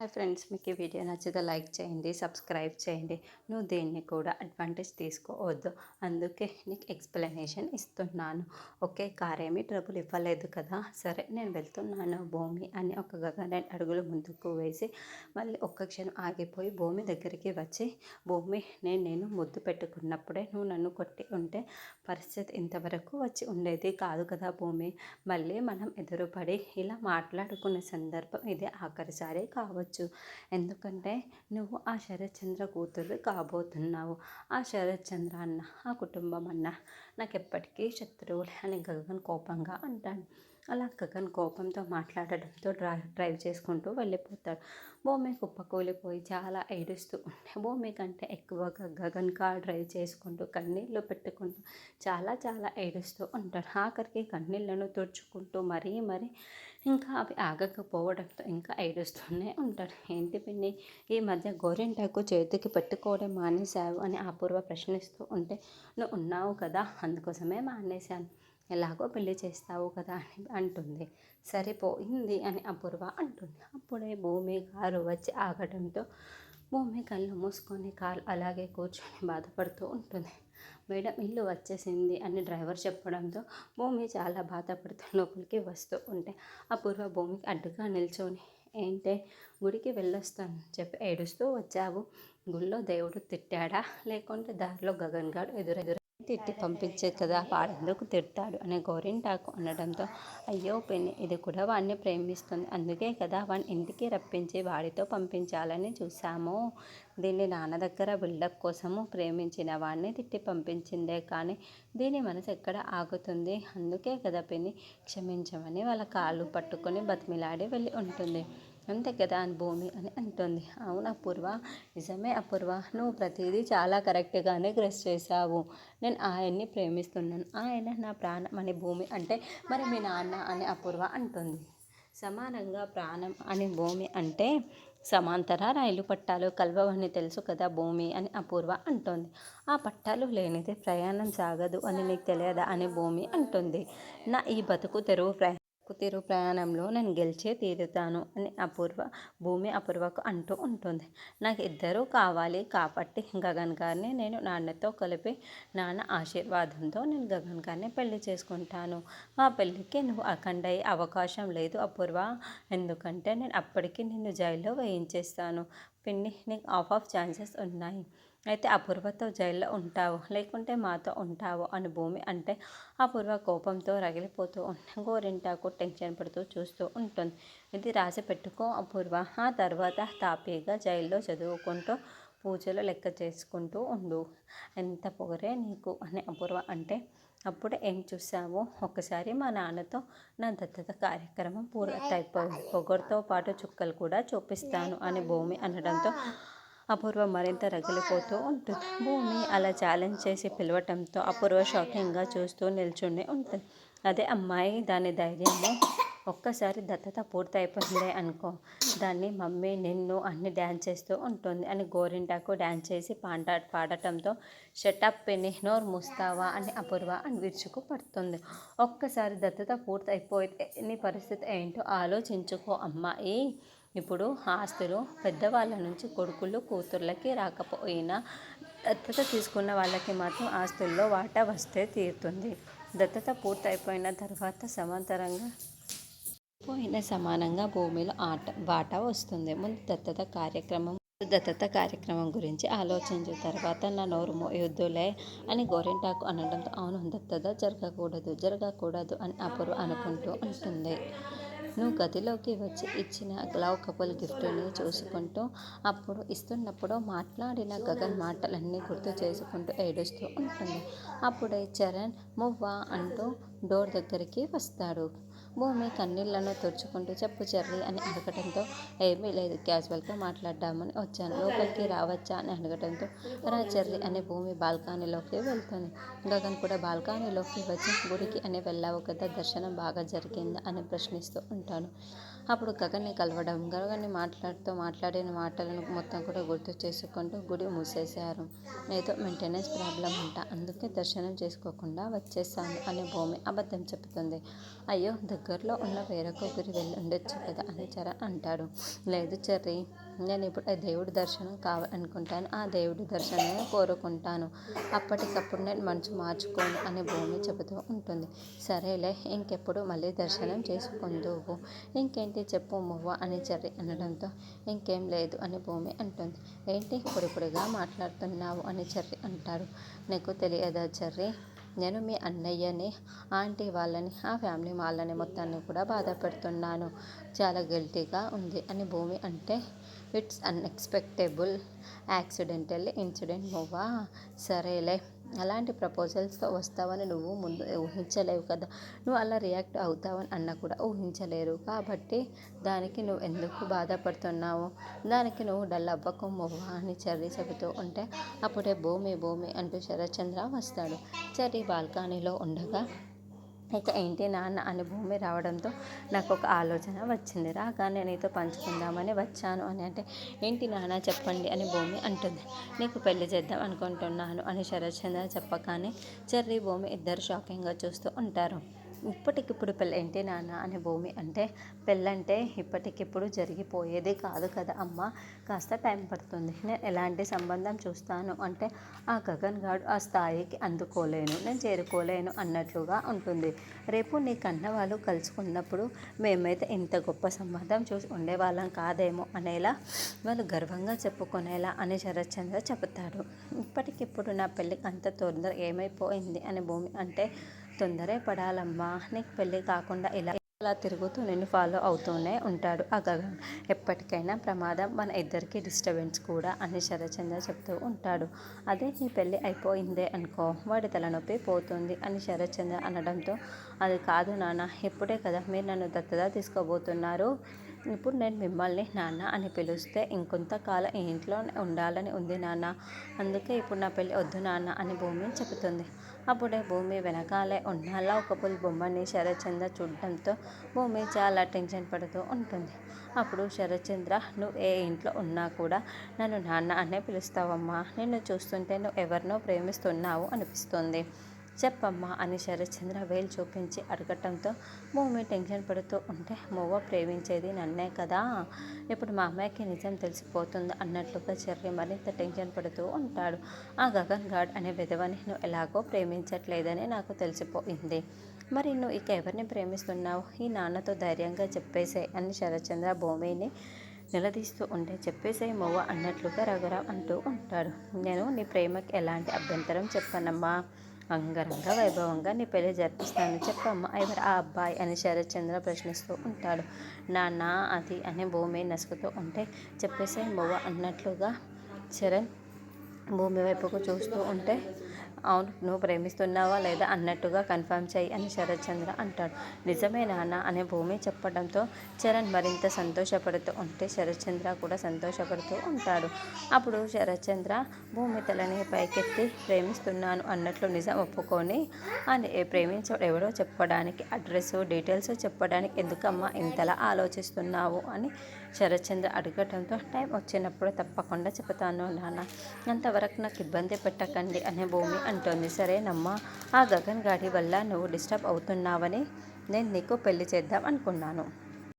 Hi friends, మీకు ఈ video నచ్చితే లైక్ చేయండి, సబ్స్క్రైబ్ చేయండి. నువ్వు దేన్ని కూడా అడ్వాంటేజ్ తీసుకోవద్దు. అందుకే నీకు ఎక్స్ప్లెనేషన్ ఇస్తున్నాను. ఓకే, కార్ ఏమీ ట్రబుల్ ఇవ్వలేదు కదా. సరే, నేను వెళ్తున్నాను భూమి అని ఒక గగన అడుగులు ముందుకు వేసి మళ్ళీ ఒక్క క్షణం ఆగిపోయి భూమి దగ్గరికి వచ్చి, భూమి నేను ముద్దు పెట్టుకున్నప్పుడే నువ్వు నన్ను కొట్టి ఉంటే పరిస్థితి ఇంతవరకు వచ్చి ఉండేది కాదు కదా భూమి. మళ్ళీ మనం ఎదురుపడి ఇలా మాట్లాడుకునే సందర్భం ఇదే ఆఖరిసారి కావచ్చు. ఎందుకంటే నువ్వు ఆ శరత్చంద్ర కూతురు కాబోతున్నావు. ఆ శరత్చంద్ర అన్న, ఆ కుటుంబం అన్న నాకు ఎప్పటికీ శత్రువులే అని గగన్ కోపంగా అంటాడు. అలా గగన్ కోపంతో మాట్లాడడంతో డ్రైవ్ చేసుకుంటూ వెళ్ళిపోతాడు. భూమి కుప్పకూలిపోయి చాలా ఏడుస్తూ ఉంటే భూమి కంటే ఎక్కువగా గగన్ కార్ డ్రైవ్ చేసుకుంటూ కన్నీళ్ళు పెట్టుకుంటూ చాలా చాలా ఏడుస్తూ ఉంటాడు. ఆఖరికి కన్నీళ్లను తుడుచుకుంటూ మరీ ఇంకా అవి ఆగకపోవడంతో ఇంకా ఏడుస్తూనే ఉంటాడు. ఏంటి పిన్ని, ఈ మధ్య గోరింటాకు చేతికి పెట్టుకోవడం మానేశావు అని అపూర్వ ప్రశ్నిస్తూ ఉంటే, నువ్వు ఉన్నావు కదా అందుకోసమే మానేశాను, ఎలాగో పెళ్లి చేస్తావు కదా అని అంటుంది. సరిపోయింది అని అపూర్వ అంటుంది. అప్పుడే భూమి కారు వచ్చి ఆగడంతో భూమి కళ్ళు మూసుకొని కారు అలాగే కూర్చొని బాధపడుతూ ఉంటుంది. మేడం, ఇల్లు వచ్చేసింది అని డ్రైవర్ చెప్పడంతో భూమి చాలా బాధపడుతూ లోపలికి వస్తూ ఉంటే అపూర్వ భూమికి అడ్డుగా నిల్చొని, ఏంటే గుడికి వెళ్ళొస్తాను చెప్పి ఏడుస్తూ వచ్చావు, గుళ్ళో దేవుడు తిట్టాడా లేకుంటే దారిలో గగన్ గారు ఎదురెదురు తిట్టి పంపించే కదా, వాడెందుకు తిడతాడు అని గోరింటాకు అనడంతో, అయ్యో పిన్ని, ఇది కూడా వాడిని ప్రేమిస్తుంది, అందుకే కదా వాడిని ఇంటికి రప్పించి వాడితో పంపించాలని చూసాము. దీన్ని నాన్న దగ్గర బిల్డప్ కోసము ప్రేమించిన వాడిని తిట్టి పంపించిందే కానీ దీని మనసు ఎక్కడ ఆగుతుంది. అందుకే కదా పిన్ని క్షమించమని వాళ్ళ కాళ్ళు పట్టుకొని బతిమిలాడి వెళ్ళి ఉంటుంది. అంతే కదా అని భూమి అని అంటుంది. అవును అపూర్వ, నిజమే అపూర్వ, నువ్వు ప్రతిదీ చాలా కరెక్ట్గానే గ్రెస్ చేశావు. నేను ఆయన్ని ప్రేమిస్తున్నాను, ఆయన నా ప్రాణం అని భూమి అంటే, మరి మీ నాన్న అని అపూర్వ అంటుంది. సమానంగా ప్రాణం అని భూమి అంటే సమాంతర రైలు పట్టాలు కలవవని తెలుసు కదా భూమి అని అపూర్వ అంటోంది. ఆ పట్టాలు లేనిదే ప్రయాణం సాగదు అని నీకు తెలియదా అని భూమి అంటుంది. నా ఈ బతుకు తెరువు ప్రయాణంలో నేను గెలిచే తీరుతాను అని భూమి అపూర్వకు అంటూ ఉంటుంది. నాకు ఇద్దరూ కావాలి కాబట్టి గగన్ గారిని నేను నాన్నతో కలిపి, నాన్న ఆశీర్వాదంతో నేను గగన్ గారిని పెళ్లి చేసుకుంటాను. మా పెళ్ళికి నువ్వు అఖండయ్యే అవకాశం లేదు అపూర్వ, ఎందుకంటే నేను అప్పటికి నిన్ను జైల్లో వేయించేస్తాను. పిన్ని, నీకు ఆఫ్ ఛాన్సెస్ ఉన్నాయి. అయితే అపూర్వతో జైల్లో ఉంటావు, లేకుంటే మాతో ఉంటావు అని భూమి అంటే అపూర్వ కోపంతో రగిలిపోతూ గోరింటాకు టెన్షన్ పడుతూ చూస్తూ ఉంటుంది. ఇది రాసి పెట్టుకో అపూర్వ, ఆ తర్వాత తాపీగా జైల్లో చదువుకుంటూ పూజలు లెక్క చేసుకుంటూ ఉండు. ఎంత పొగరే నీకు అని అపూర్వ అంటే, అప్పుడే ఏం చూసావు, ఒక్కసారి మా నాన్నతో నా దత్తత కార్యక్రమం పూర్తయిపోయింది, పొగరుతో పాటు చుక్కలు కూడా చూపిస్తాను అని భూమి అనడంతో అపూర్వ మరింత రగిలిపోతూ ఉంటుంది. భూమి అలా ఛాలెంజ్ చేసి పిలవటంతో అపూర్వ షాకింగ్గా చూస్తూ నిల్చుని ఉంటుంది. అదే అమ్మాయి, దాని ధైర్యము. ఒక్కసారి దత్తత పూర్తయిపోయిందే అనుకో, దాన్ని మమ్మీ నిన్ను అన్ని డ్యాన్స్ చేస్తూ ఉంటుంది అని గోరింటాకు డ్యాన్స్ చేసి పాడటంతో, షటప్ పిన్ని, నోరు మూస్తావా అని అపూర్వ అని విరుచుకు పడుతుంది. ఒక్కసారి దత్తత పూర్తయిపోతే నీ పరిస్థితి ఏంటో ఆలోచించుకో అమ్మాయి. ఇప్పుడు ఆస్తులు పెద్దవాళ్ళ నుంచి కొడుకులు కూతుర్లకి రాకపోయినా దత్తత తీసుకున్న వాళ్ళకి మాత్రం ఆస్తుల్లో వాటా వస్తే తీరుతుంది. దత్తత పూర్తయిపోయిన తర్వాత సమానంగా భూమిలో వాటా వస్తుంది. ముందు దత్తత కార్యక్రమం గురించి ఆలోచించిన తర్వాత నా నోరు మోయొద్దులే అని గోరింటాకు అనడంతో, అవును దత్తత జరగకూడదు అని అపూర్వ అనుకుంటూ ఉంటుంది. నువ్వు గదిలోకి వచ్చి ఇచ్చిన లవ్ కపుల్ గిఫ్ట్ని చూసుకుంటూ ఇస్తున్నప్పుడు మాట్లాడిన గగన్ మాటలన్నీ గుర్తు చేసుకుంటూ ఏడుస్తూ ఉంటుంది. అప్పుడే చరణ్ మువ్వా అంటూ డోర్ దగ్గరికి వస్తాడు. భూమి కన్నీళ్లను తుడుచుకుంటూ, చెప్పు చెర్రీ అని అడగడంతో, ఏమీ లేదు, క్యాజువల్గా మాట్లాడదామని వచ్చాను, లోపలికి రావచ్చా అని అడగడంతో, రా చెర్రీ అని భూమి బాల్కనీలోకి వెళ్తుంది. గగన్ కూడా బాల్కనీలోకి వచ్చి, గుడికి అని వెళ్ళావు కదా, దర్శనం బాగా జరిగిందా అని ప్రశ్నిస్తూ ఉంటాడు. అప్పుడు గగన్ని కలవడం, గగన్ని మాట్లాడిన మాటలను మొత్తం కూడా గుర్తు చేసుకుంటూ గుడి మూసేశారు. ఏదో మెయింటెనెన్స్ ప్రాబ్లం అంట, అందుకే దర్శనం చేసుకోకుండా వచ్చేసాను అని భూమి అబద్ధం చెబుతుంది. అయ్యో, దగ్గరలో ఉన్న వేరొక గురి వెళ్ళి ఉండొచ్చు కదా అని చరణ్ అంటాడు. లేదు చెర్రీ, నేను ఇప్పుడు ఆ దేవుడి దర్శనం కావాలనుకుంటాను, ఆ దేవుడి దర్శనమే కోరుకుంటాను. అప్పటికప్పుడు నేను మనసు మార్చుకోను అని భూమి చెబుతూ ఉంటుంది. సరేలే, ఇంకెప్పుడు మళ్ళీ దర్శనం చేసుకుందువు. ఇంకేంటి చెప్పు మువ్వ అని చెర్రీ అనడంతో ఇంకేం లేదు అని భూమి అంటుంది. ఏంటి పొడిపొడిగా మాట్లాడుతున్నావు అని చెర్రీ అంటాడు. నీకు తెలియదా చెర్రీ, నేను మీ అన్నయ్యని, ఆంటీ వాళ్ళని, ఆ ఫ్యామిలీ వాళ్ళని మొత్తాన్ని కూడా బాధ పెడుతున్నాను. చాలా గిల్టీగా ఉంది అని భూమి అంటే, ఇట్స్ అన్ఎక్స్పెక్టబుల్ యాక్సిడెంటల్ ఇన్సిడెంట్ మువ్వా. సరేలే, అలాంటి ప్రపోజల్స్తో వస్తావని నువ్వు ముందు ఊహించలేవు కదా. నువ్వు అలా రియాక్ట్ అవుతావని అన్న కూడా ఊహించలేరు. కాబట్టి దానికి నువ్వు ఎందుకు బాధపడుతున్నావు, దానికి నువ్వు డల్ అవ్వకు మువ్వ అని చెర్రీ చెబుతూ ఉంటే అప్పుడే భూమి భూమి అంటూ శరత్చంద్ర వస్తాడు. చెర్రీ బాల్కనీలో ఉండగా ఇక ఏంటి నాన్న అని భూమి రావడంతో నాకు ఒక ఆలోచన వచ్చింది, రాగానే నీతో పంచుకుందామని వచ్చాను అని అంటే, ఏంటి నాన్న చెప్పండి అని భూమి అంటుంది. నీకు పెళ్లి చేద్దాం అనుకుంటున్నాను అని శరత్చంద్ర చెప్పగానే చెర్రీ భూమి ఇద్దరు షాకింగ్గా చూస్తూ ఉంటారు. ఇప్పటికిప్పుడు పెళ్ళి ఏంటి నాన్న అని భూమి అంటే, పెళ్ళంటే ఇప్పటికిప్పుడు జరిగిపోయేది కాదు కదా అమ్మ, కాస్త టైం పడుతుంది. నేను ఎలాంటి సంబంధం చూస్తాను అంటే ఆ గగన్ గాడు ఆ స్థాయికి అందుకోలేను, నేను చేరుకోలేను అన్నట్లుగా ఉంటుంది. రేపు నీ కన్న వాళ్ళు కలుసుకున్నప్పుడు మేమైతే ఇంత గొప్ప సంబంధం చూసి ఉండేవాళ్ళం కాదేమో అనేలా వాళ్ళు గర్వంగా చెప్పుకునేలా అని శరత్చంద్ర చెబుతాడు. ఇప్పటికిప్పుడు నా పెళ్ళికి అంత తొందర ఏమైపోయింది అని భూమి అంటే, తొందరే పడాలమ్మా, నీకు పెళ్ళి కాకుండా ఇలా తిరుగుతూ నిన్ను ఫాలో అవుతూనే ఉంటాడు ఆ గగన్. ఎప్పటికైనా ప్రమాదం మన ఇద్దరికి డిస్టర్బెన్స్ కూడా అని శరత్చంద్ర చెప్తూ ఉంటాడు. అదే నీ పెళ్ళి అయిపోయిందే అనుకో, వాడి తలనొప్పి పోతుంది అని శరత్చంద్ర అనడంతో, అది కాదు నాన్న, ఇప్పుడే కదా మీరు నన్ను దత్తత తీసుకోబోతున్నారు. ఇప్పుడు నేను మిమ్మల్ని నాన్న అని పిలిస్తే ఇంకొంతకాలం ఈ ఇంట్లోనే ఉండాలని ఉంది నాన్న, అందుకే ఇప్పుడు నా పెళ్ళి వద్దు నాన్న అని భూమి చెబుతుంది. అప్పుడే భూమి వెనకాలే ఉన్న లవకపుల్ బొమ్మని శరత్చంద్ర చూడడంతో భూమి చాలా టెన్షన్ పడుతూ ఉంటుంది. అప్పుడు శరత్చంద్ర, నువ్వు ఏ ఇంట్లో ఉన్నా కూడా నన్ను నాన్న అనే పిలుస్తావమ్మా, నిన్ను చూస్తుంటే నువ్వు ఎవరినో ప్రేమిస్తున్నావు అనిపిస్తుంది, చెప్పమ్మా అని శరత్చంద్ర వేలు చూపించి అడగటంతో భూమి టెన్షన్ పడుతూ ఉంటే, మువ్వ ప్రేమించేది నన్నే కదా, ఇప్పుడు మా అమ్మాయికి నిజం తెలిసిపోతుంది అన్నట్లుగా చెర్రీ మరింత టెన్షన్ పడుతూ ఉంటాడు. ఆ గగన్ గాడ్ అనే విధవని నువ్వు ఎలాగో ప్రేమించట్లేదని నాకు తెలిసిపోయింది, మరి నువ్వు ఇక ఎవరిని ప్రేమిస్తున్నావు, ఈ నాన్నతో ధైర్యంగా చెప్పేసే అని శరత్చంద్ర భూమిని నిలదీస్తూ ఉంటే, చెప్పేసే మువ్వ అన్నట్లుగా రఘురాం అంటూ ఉంటాడు. నేను నీ ప్రేమకి ఎలాంటి అభ్యంతరం చెప్పనమ్మా, అంగరంగ వైభవంగా నీ పెళ్లి జరిపిస్తాను, చెప్పమ్మ ఎవరు ఆ అబ్బాయి అని శరత్చంద్ర ప్రశ్నిస్తూ ఉంటాడు. నాన్న అది అని భూమి నసుకుతూ ఉంటే, చెప్పేసే మువ్వ అన్నట్లుగా చరణ్ భూమి వైపుకు చూస్తూ ఉంటే, అవును నువ్వు ప్రేమిస్తున్నావా లేదా అన్నట్టుగా కన్ఫర్మ్ చేయి అని శరత్చంద్ర అంటాడు. నిజమే నాన్న అని భూమి చెప్పడంతో చరణ్ మరింత సంతోషపడుతూ ఉంటే శరత్చంద్ర కూడా సంతోషపడుతూ ఉంటాడు. అప్పుడు శరత్చంద్ర భూమి తలని పైకెత్తి, ప్రేమిస్తున్నాను అన్నట్లు నిజం ఒప్పుకొని అని ప్రేమించడం ఎవడో చెప్పడానికి అడ్రస్ డీటెయిల్స్ చెప్పడానికి ఎందుకమ్మా ఇంతలా ఆలోచిస్తున్నావు అని శరత్చంద్ర అడగటంతో, టైం వచ్చినప్పుడు తప్పకుండా చెబుతాను నాన్న, అంతవరకు నాకు ఇబ్బంది పెట్టకండి అని భూమి అంటోంది. సరేనమ్మా, ఆ గగన్ గాడి వల్ల నువ్వు డిస్టర్బ్ అవుతున్నావని నేను నీకు పెళ్లి చేద్దాం అనుకున్నాను.